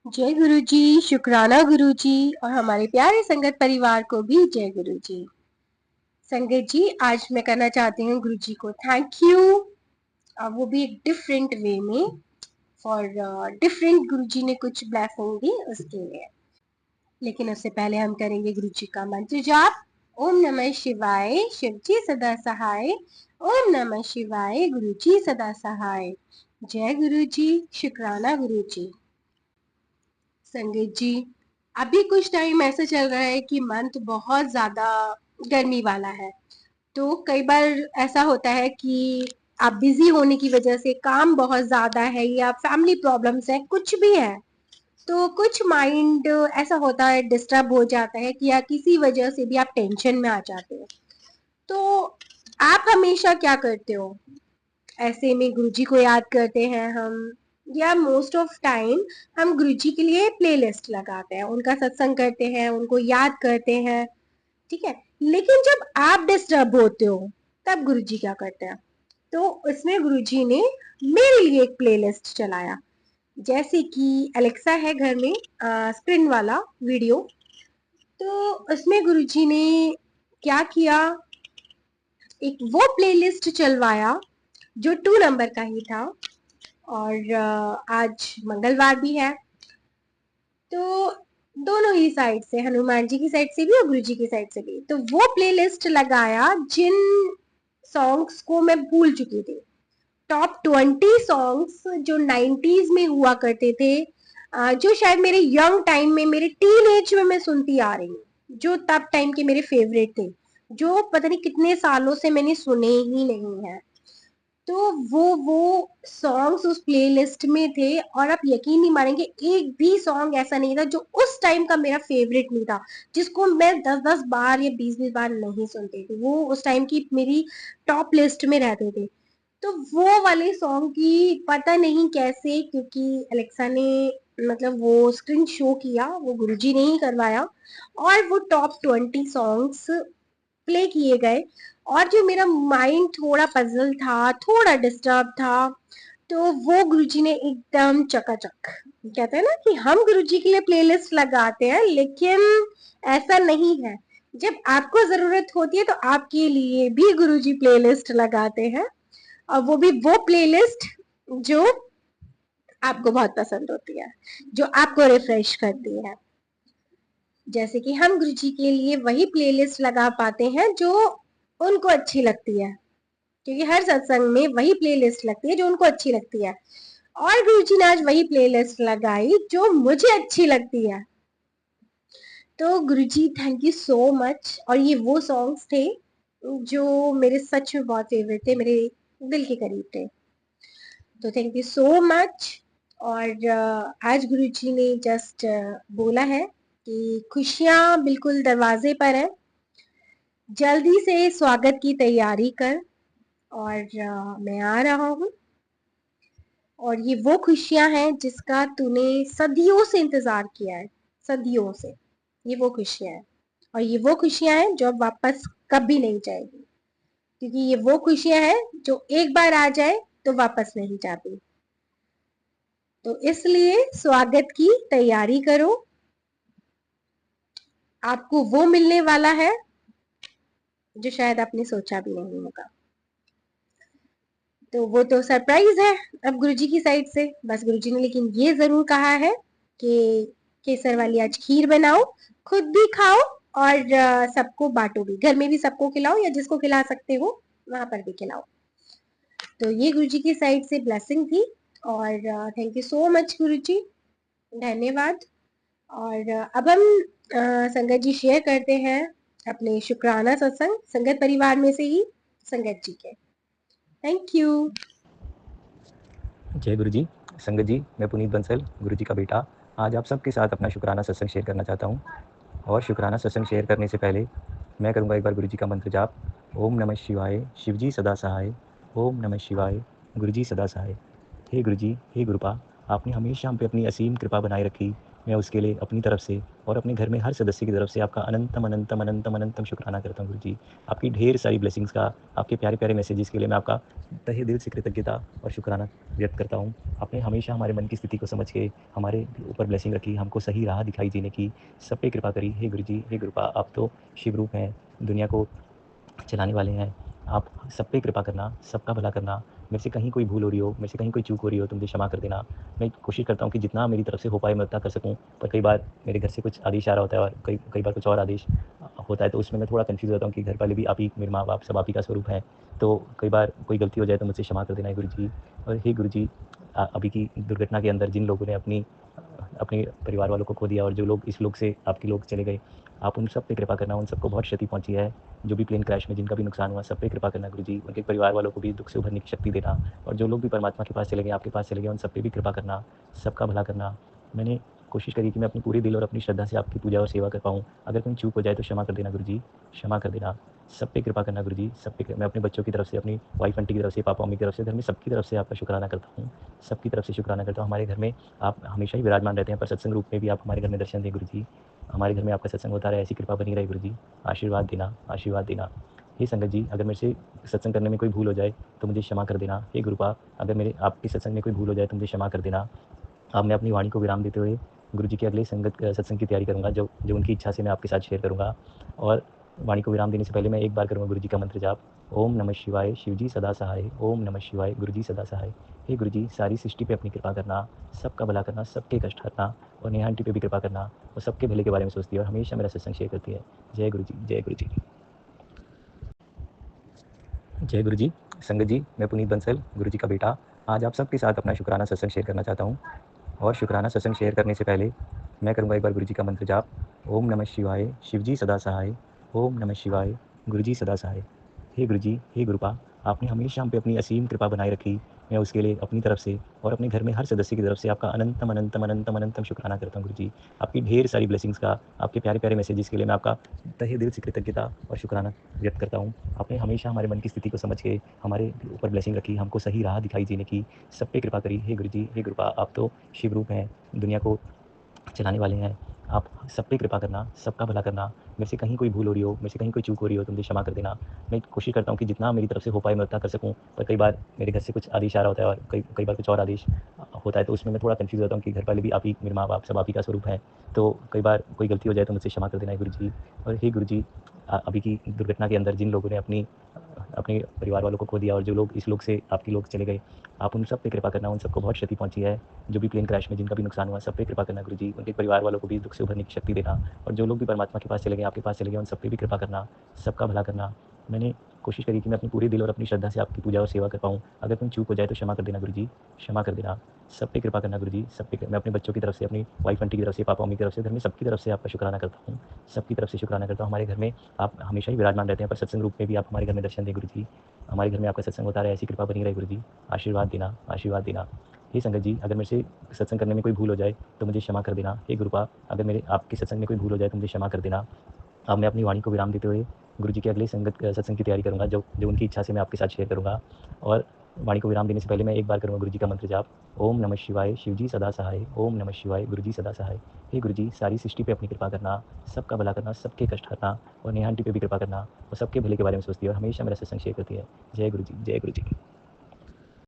जय गुरु जी, शुक्राना गुरु जी और हमारे प्यारे संगत परिवार को भी जय गुरु जी। संगत जी, आज मैं करना चाहती हूँ गुरु जी को थैंक यू, वो भी एक डिफरेंट वे में फॉर डिफरेंट। गुरु जी ने कुछ ब्लेसिंग दी उसके लिए। लेकिन उससे पहले हम करेंगे गुरु जी का मंत्र जाप। ओम नमः शिवाय, शिव जी सदा सहाय। ओम नमः शिवाय, गुरु जी सदा सहाय। जय गुरु जी, शुक्राना गुरु जी। संगीत जी, अभी कुछ टाइम ऐसा चल रहा है कि मंथ बहुत ज्यादा गर्मी वाला है। तो कई बार ऐसा होता है कि आप बिजी होने की वजह से, काम बहुत ज्यादा है या फैमिली प्रॉब्लम्स है, कुछ भी है, तो कुछ माइंड ऐसा होता है, डिस्टर्ब हो जाता है कि या किसी वजह से भी आप टेंशन में आ जाते हो। तो आप हमेशा क्या करते हो? ऐसे में गुरुजी को याद करते हैं हम, या मोस्ट ऑफ टाइम हम गुरुजी के लिए प्लेलिस्ट लगाते हैं, उनका सत्संग करते हैं, उनको याद करते हैं। ठीक है, लेकिन जब आप डिस्टर्ब होते हो तब गुरुजी क्या करते हैं? तो उसमें गुरुजी ने मेरे लिए एक प्लेलिस्ट चलाया। जैसे कि अलेक्सा है घर में, स्क्रीन वाला वीडियो। तो उसमें गुरुजी ने क्या किया, एक वो प्लेलिस्ट चलवाया जो 2 नंबर का ही था। और आज मंगलवार भी है, तो दोनों ही साइड से, हनुमान जी की साइड से भी और गुरु जी की साइड से भी, तो वो प्लेलिस्ट लगाया जिन सॉन्ग्स को मैं भूल चुकी थी। टॉप 20 सॉन्ग्स जो 90s में हुआ करते थे, जो शायद मेरे यंग टाइम में, मेरे टीन एज में मैं सुनती आ रही हूँ, जो तब टाइम के मेरे फेवरेट थे, जो पता नहीं कितने सालों से मैंने सुने ही नहीं है। तो वो सॉन्ग्स उस प्लेलिस्ट में थे, और आप यकीन नहीं मानेंगे, एक भी सॉन्ग ऐसा नहीं था जो उस टाइम का मेरा फेवरेट नहीं था, जिसको मैं 10-10 बार या 20-20 बार नहीं सुनती थी। वो उस टाइम की मेरी टॉप लिस्ट में रहते थे। तो वो वाले सॉन्ग की पता नहीं कैसे, क्योंकि अलेक्सा ने मतलब वो स्क्रीन शो किया, वो गुरुजी ने ही करवाया, और वो टॉप 20 सॉन्ग्स प्ले किए गए। और जो मेरा माइंड थोड़ा पजल था, थोड़ा डिस्टर्ब था, तो वो गुरुजी ने एकदम चकाचक, कहते हैं ना कि हम गुरुजी के लिए प्लेलिस्ट लगाते हैं, लेकिन ऐसा नहीं है। जब आपको जरूरत होती है तो आपके लिए भी गुरुजी प्लेलिस्ट लगाते हैं, और वो भी वो प्लेलिस्ट जो आपको बहुत पसंद होती है, जो आपको रिफ्रेश करती है। जैसे कि हम गुरुजी के लिए वही प्लेलिस्ट लगा पाते हैं जो उनको अच्छी लगती है, क्योंकि हर सत्संग में वही प्लेलिस्ट लगती है जो उनको अच्छी लगती है। और गुरुजी ने आज वही प्लेलिस्ट लगाई जो मुझे अच्छी लगती है। तो गुरुजी, थैंक यू सो मच। और ये वो सॉन्ग्स थे जो मेरे सच में बहुत फेवरेट थे, मेरे दिल के करीब थे। तो थैंक यू सो मच। और आज गुरुजी ने जस्ट बोला है कि खुशियां बिल्कुल दरवाजे पर है, जल्दी से स्वागत की तैयारी कर। और मैं आ रहा हूँ। और ये वो खुशियां हैं जिसका तूने सदियों से इंतजार किया है, सदियों से। ये वो खुशियां हैं, और ये वो खुशियां हैं जो अब वापस कभी नहीं जाएगी, क्योंकि ये वो खुशियां हैं जो एक बार आ जाए तो वापस नहीं जाती। तो इसलिए स्वागत की तैयारी करो, आपको वो मिलने वाला है जो शायद आपने सोचा भी नहीं होगा। तो वो तो सरप्राइज है अब गुरुजी की साइड से। बस गुरुजी ने लेकिन ये जरूर कहा है कि केसर वाली आज खीर बनाओ, खुद भी खाओ, और सबको बांटो भी, घर में भी सबको खिलाओ, या जिसको खिला सकते हो वहां पर भी खिलाओ। तो ये गुरुजी की साइड से ब्लेसिंग थी। और थैंक यू सो मच गुरुजी, धन्यवाद। और अब हम संगत जी शेयर करते हैं अपने शुक्राना सत्संग, संगत परिवार में से ही संगत जी के। Thank you. जय गुरु जी। संगत जी, मैं पुनीत बंसल, गुरु जी का बेटा, आज आप सबके साथ अपना शुक्राना सत्संग शेयर करना चाहता हूँ। और शुक्राना सत्संग शेयर करने से पहले मैं करूँगा एक बार गुरु जी का मंत्र जाप। ओम नमः शिवाय, शिव जी सदा सहाय। ओम नमः शिवाय, गुरु जी सदा सहाय। हे गुरु जी, हे गुरुपा, आपने हमेशा हम पे अपनी असीम कृपा बनाए रखी मैं उसके लिए अपनी तरफ से और अपने घर में हर सदस्य की तरफ से आपका अनंतम अनंतम अनंतम अनंतम शुक्राना करता हूँ गुरुजी। आपकी ढेर सारी ब्लेसिंग्स का, आपके प्यारे-प्यारे मैसेजेस के लिए मैं आपका तहे दिल से कृतज्ञता और शुक्राना व्यक्त करता हूँ। आपने हमेशा हमारे मन की स्थिति को समझ के हमारे ऊपर ब्लेसिंग रखी, हमको सही राह दिखाई जीने की, सब पे कृपा करी। हे गुरुजी, हे कृपा, आप तो शिव रूप हैं, दुनिया को चलाने वाले हैं। आप सब पे कृपा करना, सबका भला करना। मेरे से कहीं कोई भूल हो रही हो, मेरे से कहीं कोई चूक हो रही हो तो मुझे क्षमा कर देना। मैं कोशिश करता हूँ कि जितना मेरी तरफ से हो पाए मैं उतना कर सकूँ, पर कई बार मेरे घर से कुछ आदेश आ रहा होता है और कई कई बार कुछ और आदेश होता है, तो उसमें मैं थोड़ा कन्फ्यूज़ हो जाता हूँ कि घर वाले भी आप ही, मेरे माँ-बाप सब आप ही का स्वरूप हैं। तो कई बार कोई गलती हो जाए तो मुझसे क्षमा कर देना हे गुरुजी। और हे गुरुजी, अभी की दुर्घटना के अंदर जिन लोगों ने अपने परिवार वालों को खो दिया और जो लोग इस लोक से आपके लोक चले गए, आप उन सब पे कृपा करना, उन सबको बहुत क्षति पहुँची है। जो भी प्लेन क्रैश में जिनका भी नुकसान हुआ, सब पे कृपा करना गुरुजी। उनके परिवार वालों को भी दुःख से उभरने की शक्ति देना, और जो लोग भी परमात्मा के पास चले गए, आपके पास चले गए, उन सब पे भी कृपा करना, सबका भला करना। मैंने कोशिश करी कि मैं अपने पूरे दिल और अपनी श्रद्धा से आपकी पूजा और सेवा कर पाऊँ। अगर कहीं चूक हो जाए तो क्षमा कर देना गुरुजी, क्षमा कर देना। सब पे कृपा करना गुरुजी, सब पे मैं अपने बच्चों की तरफ से, अपनी वाइफ आंटी की तरफ से, पापा-मम्मी की तरफ से, घर में सबकी तरफ से आपका शुक्राना करता हूँ। सबकी तरफ से शुक्राना करता हूँ। हमारे घर में आप हमेशा ही विराजमान रहते हैं, पर सत्संग रूप में भी आप हमारे घर में दर्शन दें गुरुजी। हमारे घर में आपका सत्संग होता रहे, ऐसी कृपा बनी रहे गुरुजी। आशीर्वाद देना, आशीर्वाद देना। हे संगत जी, अगर मेरे से सत्संग करने में कोई भूल हो जाए तो मुझे क्षमा कर देना। हे गुरुपा, अगर मेरे आपके सत्संग में कोई भूल हो जाए तो मुझे क्षमा कर देना। अब मैं अपनी वाणी को विराम देते हुए गुरुजी के अगले सत्संग की तैयारी करूँगा, जो जो उनकी इच्छा से मैं आपके साथ शेयर करूँगा। और वाणी को विराम देने से पहले मैं एक बार करूँगा गुरुजी का मंत्र जाप। ओम नमः शिवाय, शिवजी सदा सहाय। ओम नमः शिवाय, गुरुजी सदा सहाय। हे गुरुजी, सारी सृष्टि पे अपनी कृपा करना, सबका भला करना, सबके कष्ट हरना, और नेहा आंटी पे भी कृपा करना। वो सबके भले के बारे में सोचती है और हमेशा मेरा सत्संग शेयर करती है। जय गुरुजी, जय गुरुजी। जय गुरुजी। संगत जी, मैं पुनीत बंसल, गुरुजी का बेटा, आज आप सबके साथ अपना शुक्राना सत्संग शेयर करना चाहता हूँ। और शुक्राना सत्संग शेयर करने से पहले मैं करूँगा एक बार गुरुजी का मंत्र जाप। ओम नमः शिवाय, शिवजी सदा सहाय। ओम नमः शिवाय, गुरुजी सदा सहाय। हे गुरुजी, हे गुरुपा, आपने हमेशा हम पे अपनी असीम कृपा बनाए रखी। मैं उसके लिए अपनी तरफ से और अपने घर में हर सदस्य की तरफ से आपका अनंतम अनंतम अनंतम अनंतम शुक्राना करता हूँ गुरुजी। आपकी ढेर सारी ब्लेसिंग्स का, आपके प्यारे-प्यारे मैसेजेस के लिए मैं आपका तहे दिल से कृतज्ञता और शुक्राना व्यक्त करता हूँ। आपने हमेशा हमारे मन की स्थिति को समझ के हमारे ऊपर ब्लेसिंग रखी, हमको सही राह दिखाई जीने की, सब पे कृपा करी। हे गुरुजी, हे कृपा, आप तो शिव रूप हैं, दुनिया को चलाने वाले हैं। आप सब पे कृपा करना, सबका भला करना। मेरे से कहीं कोई भूल हो रही हो, मेरे से कहीं कोई चूक हो रही हो तो मुझे क्षमा कर देना। मैं कोशिश करता हूँ कि जितना मेरी तरफ से हो पाए मैं उतना कर सकूँ, पर कई बार मेरे घर से कुछ आदेश आ रहा होता है और कई कई बार कुछ और आदेश होता है, तो उसमें मैं थोड़ा कन्फ्यूज़ हो जाता हूँ कि घर वाले भी आप ही, मेरे माँ-बाप सब आप ही का स्वरूप हैं। तो कई बार कोई गलती हो जाए तो मुझसे क्षमा कर देना हे गुरुजी। और हे गुरुजी, अभी की दुर्घटना के अंदर जिन लोगों ने अपने परिवार वालों को खो दिया और जो लोग इस लोक से आपके लोक चले गए, आप उन सब पे कृपा करना, उन सबको बहुत क्षति पहुँची है। जो भी प्लेन क्रैश में जिनका भी नुकसान हुआ, सब पे कृपा करना गुरुजी। उनके परिवार वालों को भी दुःख से उभरने की शक्ति देना, और जो लोग भी परमात्मा के पास चले गए, आपके पास चले गए, उन सब पे भी कृपा करना, सबका भला करना। मैंने कोशिश करी कि मैं अपने पूरे दिल और अपनी श्रद्धा से आपकी पूजा और सेवा कर पाऊँ। अगर कहीं चूक हो जाए तो क्षमा कर देना गुरुजी, क्षमा कर देना। सब पे कृपा करना गुरुजी, सब पे मैं अपने बच्चों की तरफ से, अपनी वाइफ आंटी की तरफ से, पापा-मम्मी की तरफ से, घर में सबकी तरफ से आपका शुक्राना करता हूँ। सबकी तरफ से शुक्राना करता हूँ। हमारे घर में आप हमेशा ही विराजमान रहते हैं, पर सत्संग रूप में भी आप हमारे घर में दर्शन दें गुरुजी। हमारे घर में आपका सत्संग होता रहे, ऐसी कृपा बनी रहे गुरुजी। आशीर्वाद देना, आशीर्वाद देना। हे संगत जी, अगर मेरे से सत्संग करने में कोई भूल हो जाए तो मुझे क्षमा कर देना। हे गुरुपा, अगर मेरे आपके सत्संग में कोई भूल हो जाए तो मुझे क्षमा कर देना। अब मैं अपनी वाणी को विराम देते हुए गुरुजी के अगले सत्संग की तैयारी करूँगा, जो जो उनकी इच्छा से मैं आपके साथ शेयर करूँगा। और वाणी को विराम देने से पहले मैं एक बार करूँगा गुरुजी का मंत्र जाप। ओम नमः शिवाय, शिवजी सदा सहाय। ओम नमः शिवाय, गुरुजी सदा सहाय। हे गुरुजी, सारी सृष्टि पे अपनी कृपा करना, सबका भला करना, सबके कष्ट हरना, और नेहा आंटी पे भी कृपा करना। वो सबके भले के बारे में सोचती है और हमेशा मेरा सत्संग शेयर करती है। जय गुरुजी, जय गुरुजी।